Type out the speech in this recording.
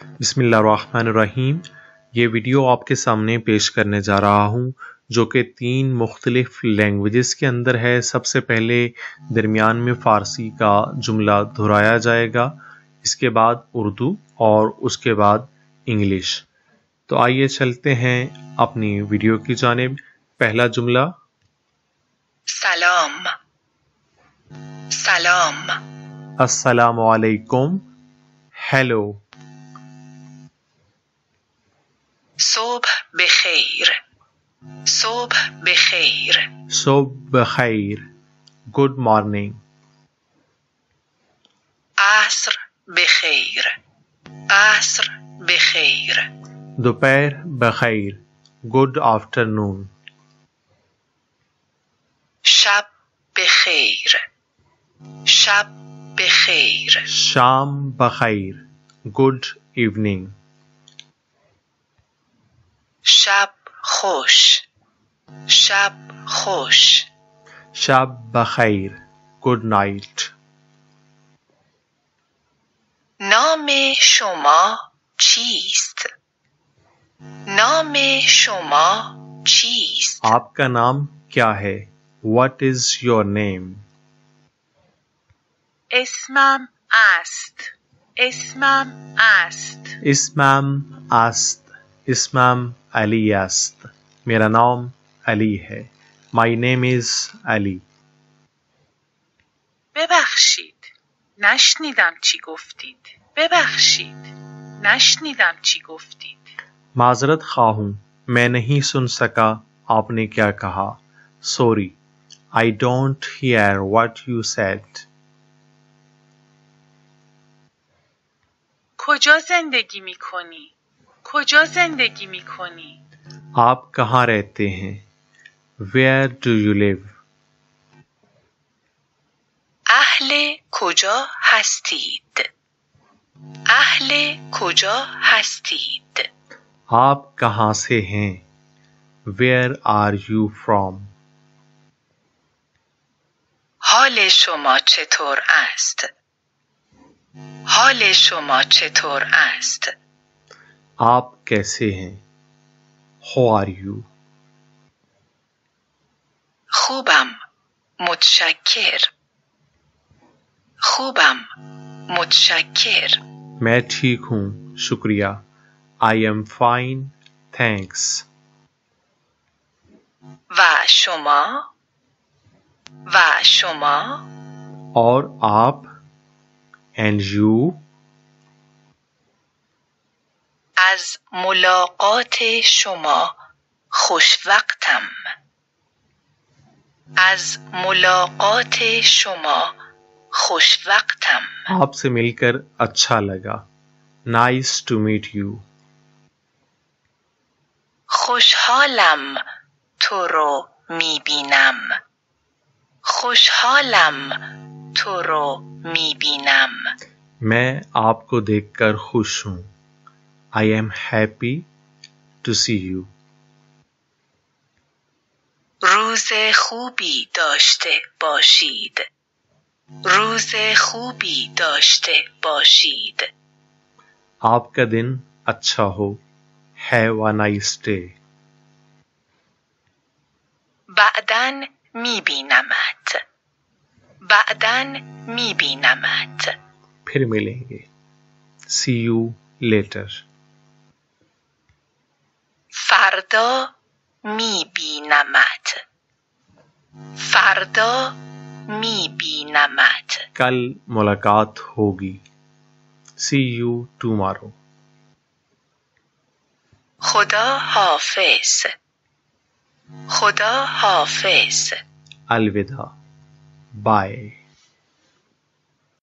बिस्मिल्लाहिर्रहमानिर्रहीम। ये वीडियो आपके सामने पेश करने जा रहा हूँ जो कि 3 मुख्तलिफ लैंग्वेजेस के अंदर है। सबसे पहले दरमियान में फ़ारसी का जुमला दोहराया जाएगा, इसके बाद उर्दू और उसके बाद इंग्लिश। तो आइए चलते हैं अपनी वीडियो की जानिब। पहला जुमला सलाम सलाम, अस्सलामु अलैकुम, हेलो। सुबह बखैर सुबह बखैर, सुबह बखैर, गुड मॉर्निंग। आस्र बखैर आस्र बखैर, दोपहर बखैर, गुड आफ्टरनून। शब बखैर शब बखैर, शाम बखैर, गुड इवनिंग। शब खुश शब खुश, शब बखैर, गुड नाइट। नाम शुमा चीस्त नाम शुमा चीस्त, आपका नाम क्या है? What is your name? اسمم است اسمم است, इस्माम आस्त, इस्माम अली आस्त, मेरा नाम अली है। My name is Ali. ببخشید نشنیدم چی گفتید ببخشید نشنیدم چی گفتید, माजरत खा हूँ, मैं नहीं सुन सका आपने क्या कहा। Sorry, I don't hear what you said. کجا زندگی میکنی کجا زندگی میکنی, आप कहाँ रहते हैं? Where do you live? اهل کجا هستید اهل کجا هستید, आप कहाँ से हैं? Where are you from? حال شما چطور است حال شما چطور است, आप कैसे हैं? How are you? خوبم متشکر خوبم متشکر, मैं ठीक हूँ, शुक्रिया। I am fine, thanks. و شما و شما, और आप? And you? از ملاقات شما خوشوقتم از ملاقات شما خوشوقتم, आपसे मिलकर अच्छा लगा। Nice to meet you. خوشحالم تو رو میبینم خوشحالم تو رو میبینم, मैं आपको देखकर खुश हूँ। I am happy to see you. روز خوبی داشته باشید روز خوبی داشته باشید, आपका दिन अच्छा हो। Have a nice day. بعداً میبینمت بعداً میبینمت, फिर मिलेंगे। See you later. فردا میبینمت فردا میبینمت, कल मुलाकात होगी। See you tomorrow. خدا حافظ خدا حافظ, अलविदा। Bye.